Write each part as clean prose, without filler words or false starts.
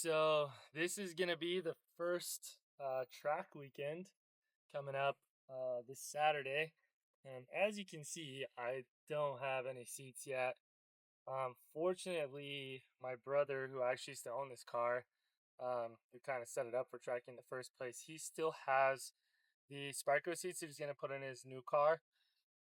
so this is gonna be the first track weekend coming up this Saturday, and as you can see, I don't have any seats yet. Fortunately, my brother, who actually used to own this car, who kind of set it up for track in the first place, he still has the Sparco seats that he's gonna put in his new car.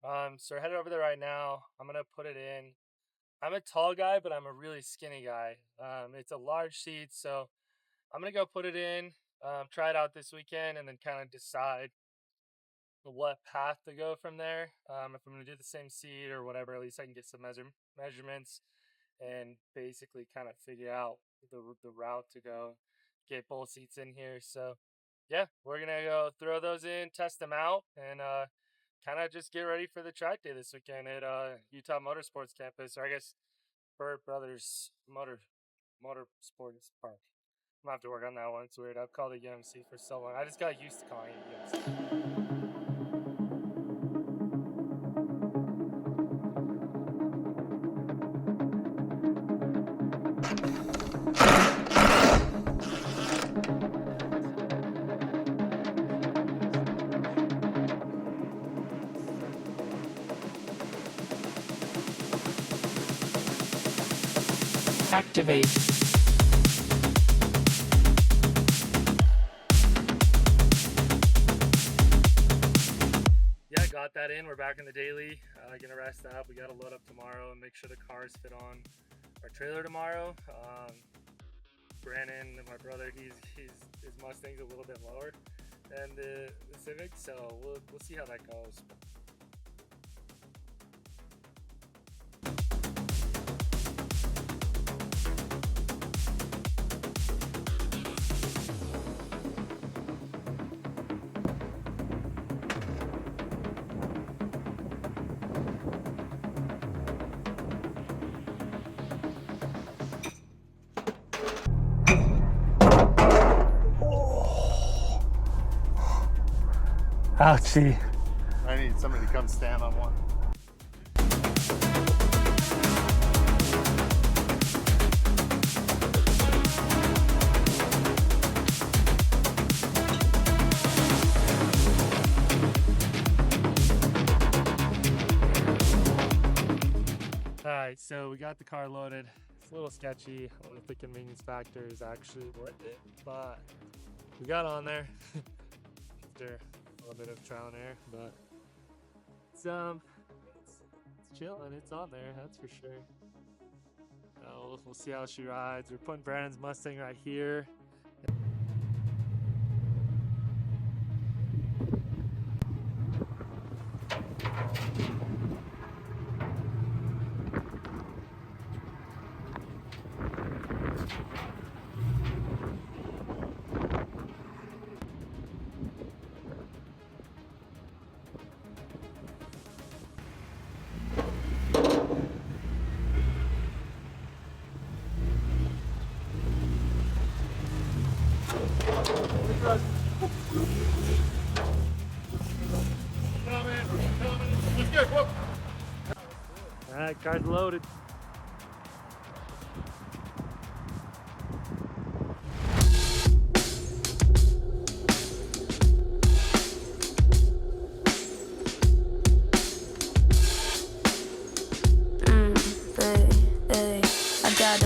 So we're headed over there right now. I'm gonna put it in. I'm a tall guy, but I'm a really skinny guy. It's a large seat, so I'm gonna go put it in, try it out this weekend, and then kind of decide what path to go from there. If I'm gonna do the same seat or whatever, at least I can get some measurements and basically kind of figure out the route to go. Get both seats in here. So yeah, we're gonna go throw those in, test them out, and kind of just get ready for the track day this weekend at Utah Motorsports Campus, or I guess Burt Brothers Motorsports Park. I'm gonna have to work on that one. It's weird. I've called it UMC for so long. I just got used to calling it UMC. Activate. Yeah, got that in. We're back in the daily. Gonna rest up. We gotta load up tomorrow and make sure the cars fit on our trailer tomorrow. Brandon, my brother, his Mustang's a little bit lower than the Civic, so we'll see how that goes. Ouchie. I need somebody to come stand on one. Alright, so we got the car loaded. It's a little sketchy. I don't know if the convenience factor is actually worth it, but we got on there after a little bit of trial and error, but it's chilling. It's on there, that's for sure. We'll see how she rides. We're putting Brandon's Mustang right here. Alright, car's loaded.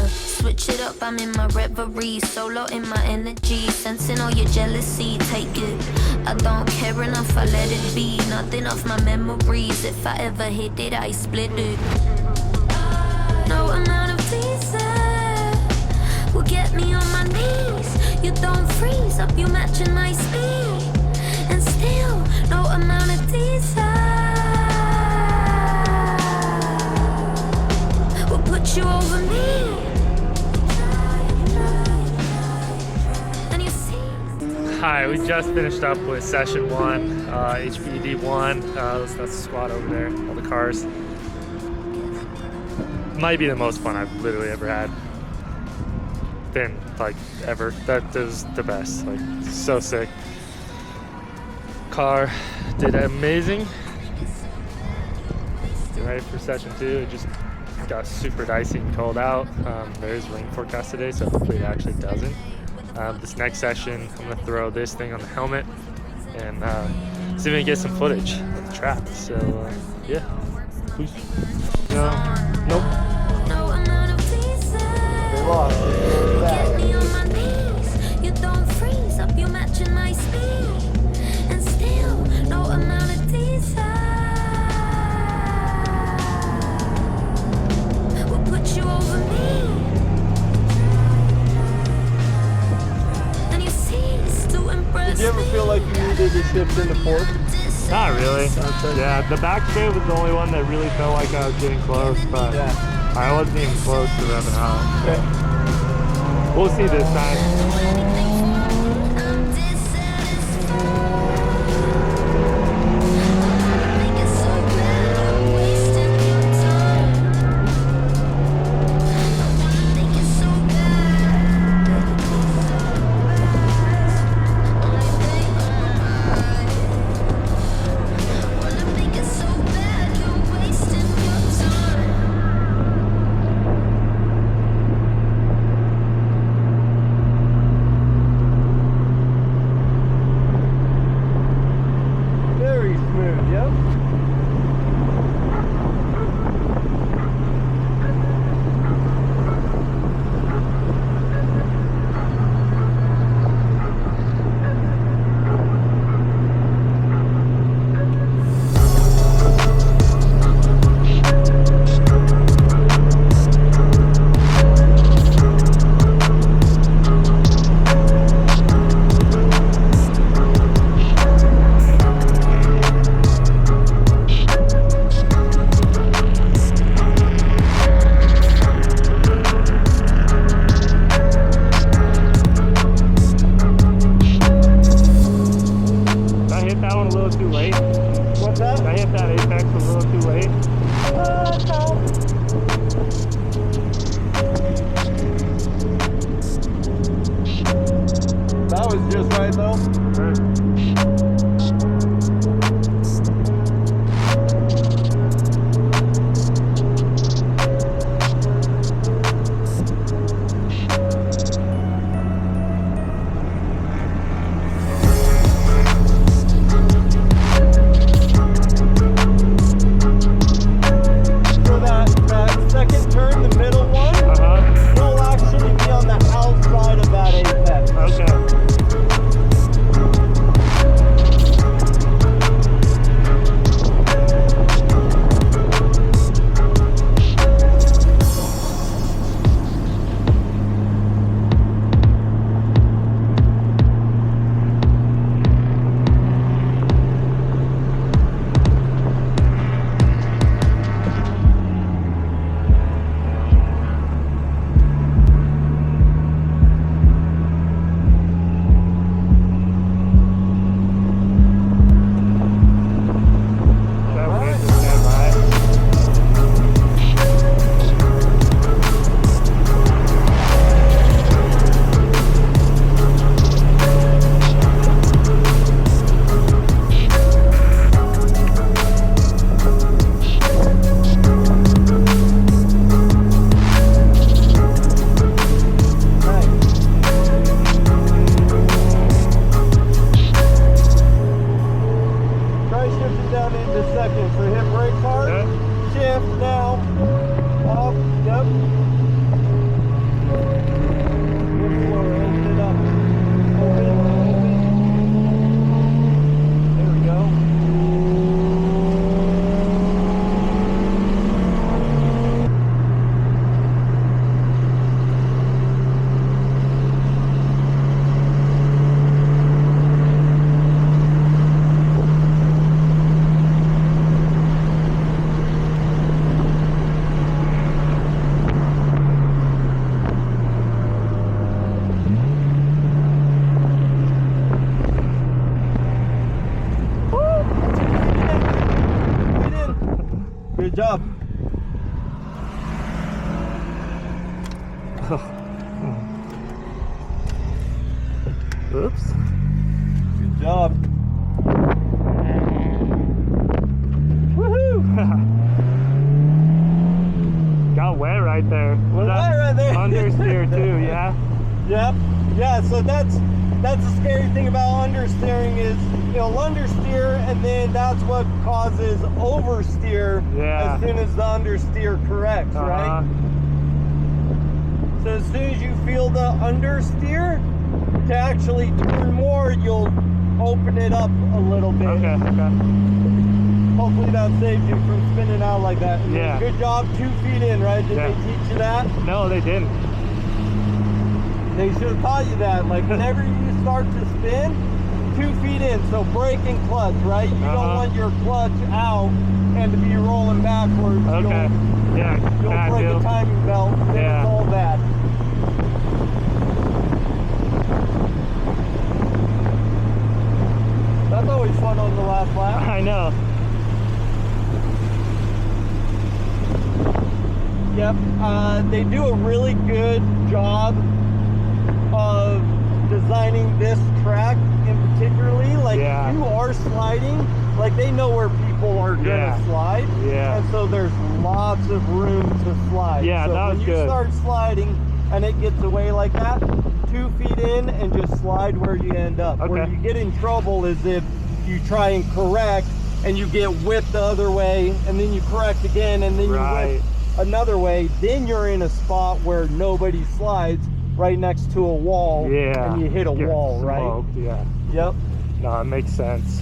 Switch it up, I'm in my reverie, solo in my energy, sensing all your jealousy, take it. I don't care enough, I let it be, nothing off my memories. If I ever hit it, I split it. No amount of teasing will get me on my knees. You don't freeze up, you matching my speed, and still no amount of teasing will put you over me. Hi, we just finished up with session 1, HPD1. That's the squad over there, all the cars. Might be the most fun I've literally ever had. Been, like, ever. That is the best, like, so sick. Car did amazing. Get ready for session 2. Just got super dicey and cold out. There is rain forecast today, so hopefully it actually doesn't. This next session, I'm gonna throw this thing on the helmet and see if we can get some footage of the track. So yeah, peace. Nope. They lost. Get me on my knees. You don't freeze up, you matching my speed. And still, no amount of diesel will put you over me. And you cease to impress Did you ever feel like you needed to shift into fourth? Not really. Yeah, the back straight was the only one that really felt like I was getting close, but Yeah. I wasn't even close to revving out. Okay. We'll see this time. Very smooth, yep. I hit that one a little too late. What's that? I hit that apex a little too late. That was just right though. For that second turn, the middle one, will actually be on the outside of that apex. Okay. That went to stand by. Try shifting down into second. So hit brake hard. Okay. Shift now. Off. Yep. Lift slower. Open it up. Open. There we go. Good job. Oops. Good job. Woohoo! right there. Was that right there? Understeer too, yeah? Yep. Yeah, so that's the scary thing about understeering is you'll understeer and then that's what causes oversteer as soon as the understeer corrects, right? So as soon as you feel the understeer, to actually turn more, you'll open it up a little bit. Okay. Hopefully that saves you from spinning out like that. And yeah. Good job, 2 feet in, right? Did they teach you that? No, they didn't. They should have taught you that. Like whenever you start to spin, 2 feet in. So brake and clutch, right? You don't want your clutch out and to be rolling backwards. Okay. You'll break a timing belt. Then it's all bad. That's always fun on the last lap. I know. Yep. They do a really good job of designing this track in particularly. Like if you are sliding, like they know where people are gonna slide. Yeah. And so there's lots of room to slide. Yeah, so that was when you start sliding and it gets away like that, 2 feet in and just slide where you end up. Okay. Where you get in trouble is if you try and correct and you get whipped the other way and then you correct again and then you whip another way, then you're in a spot where nobody slides right next to a wall and you hit a wall, right? Yeah. Yep. No, it makes sense.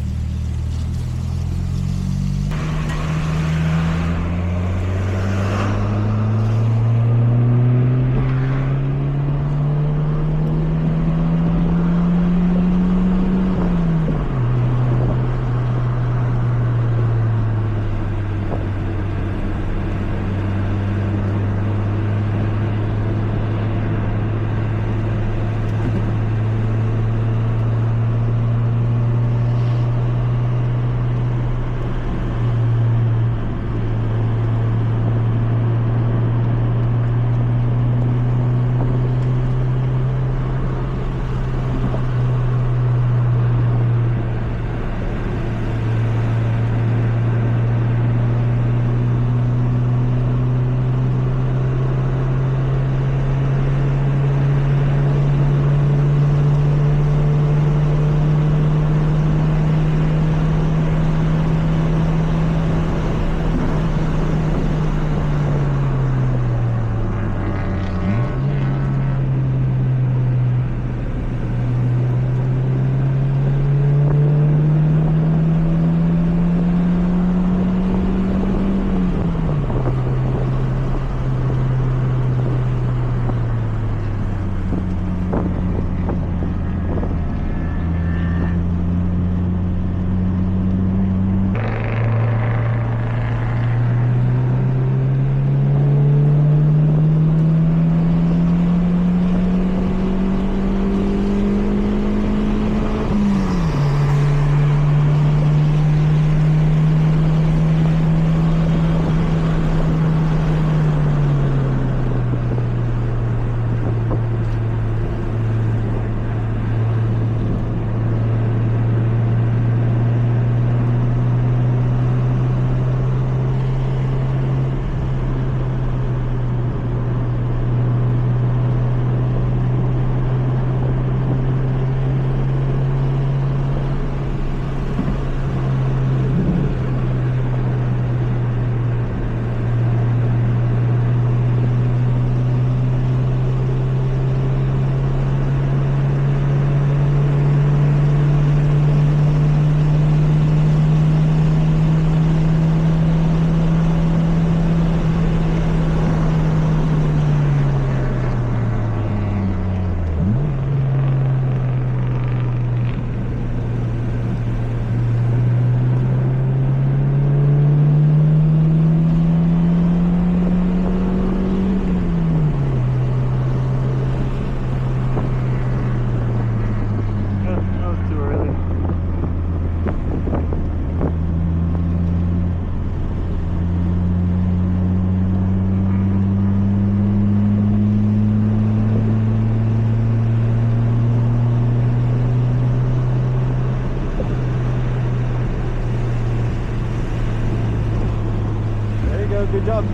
Good job.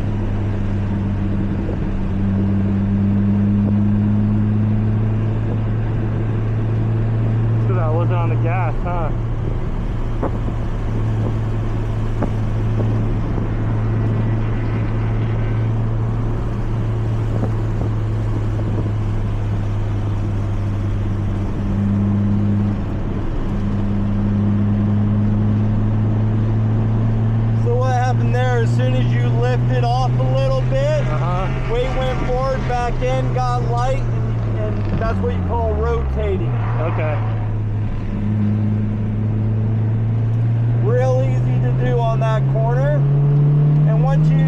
on the gas, huh? As soon as you lifted off a little bit, weight went forward, back in, got light, and that's what you call rotating. Okay. Real easy to do on that corner, and once you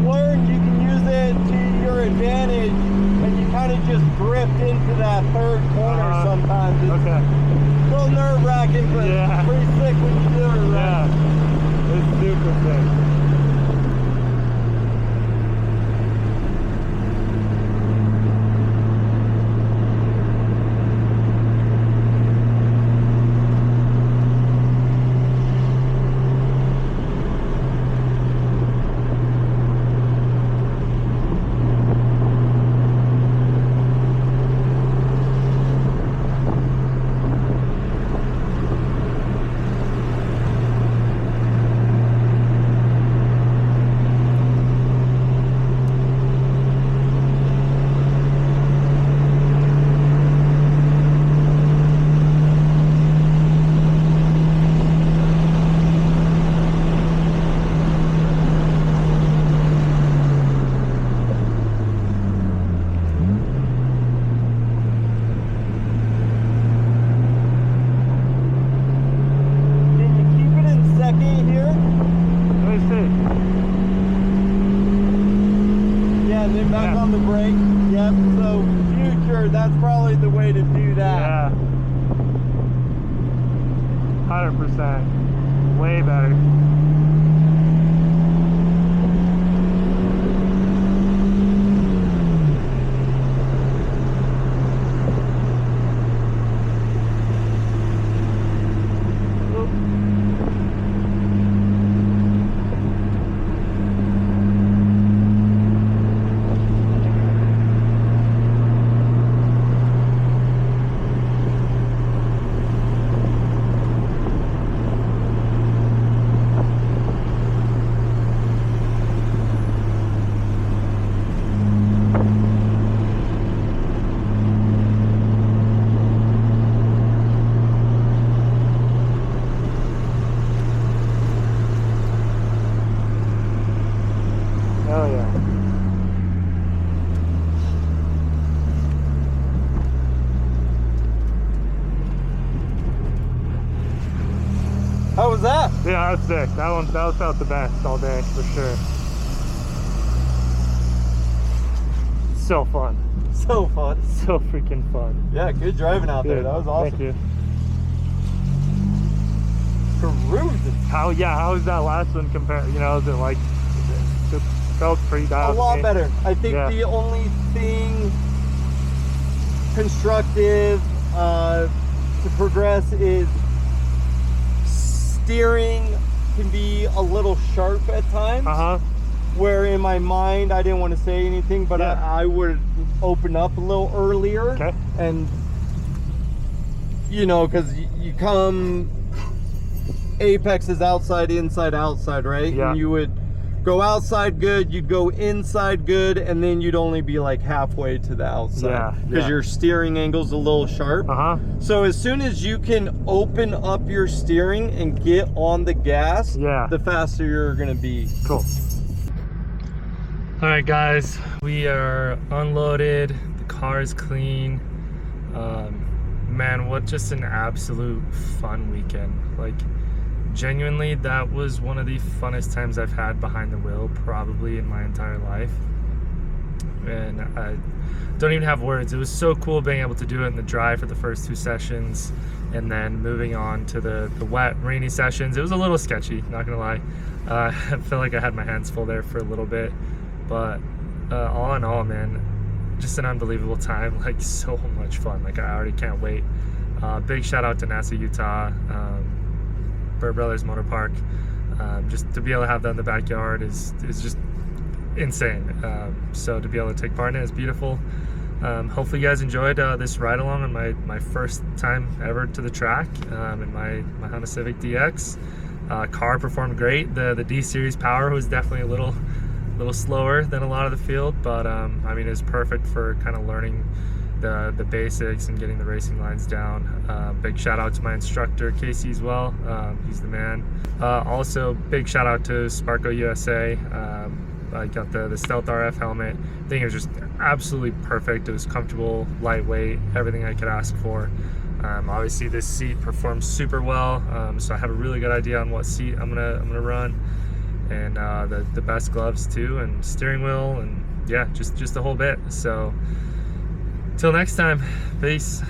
learn, you can use it to your advantage, and you kind of just drift into that third corner sometimes. It's a little nerve-wracking, but pretty sick when you do it, right? Yeah, it's super sick. That's probably the way to do that. Yeah. 100%. Way better. How was that? Yeah, that's sick. That felt the best all day for sure. So fun. So fun. So freaking fun. Yeah, good driving out there. That was awesome. Thank you. Cruising. How is that last one compared? You know, is it like it felt pretty dialed? A lot better. I think the only thing constructive to progress is steering can be a little sharp at times. Where in my mind I didn't want to say anything, but I would open up a little earlier. Okay. And you know, because you come, apex is outside, inside, outside, right? Yeah. And you would go outside good, you'd go inside good, and then you'd only be like halfway to the outside because your steering angle's a little sharp. So as soon as you can open up your steering and get on the gas, the faster you're gonna be. Cool. All right, guys, we are unloaded. The car is clean. Man, what just an absolute fun weekend. Like, genuinely, that was one of the funnest times I've had behind the wheel probably in my entire life. And I don't even have words. It was so cool being able to do it in the dry for the first 2 sessions and then moving on to the wet, rainy sessions. It was a little sketchy, not gonna lie. I feel like I had my hands full there for a little bit, but all in all, man, just an unbelievable time. Like, so much fun. Like, I already can't wait. Big shout out to NASA Utah, Burt Brother Motorpark. Just to be able to have that in the backyard is just insane. So to be able to take part in it is beautiful. Hopefully you guys enjoyed this ride along on my first time ever to the track in my Honda Civic DX. Car performed great. The D series power was definitely a little slower than a lot of the field, but I mean, it was perfect for kind of learning the basics and getting the racing lines down. Big shout out to my instructor Casey as well. He's the man. Also big shout out to Sparco USA. I got the Stealth RF helmet. I think it was just absolutely perfect. It was comfortable, lightweight, everything I could ask for. Obviously this seat performs super well, so I have a really good idea on what seat I'm gonna run, and the best gloves too, and steering wheel, and yeah, just the whole bit. So till next time, peace.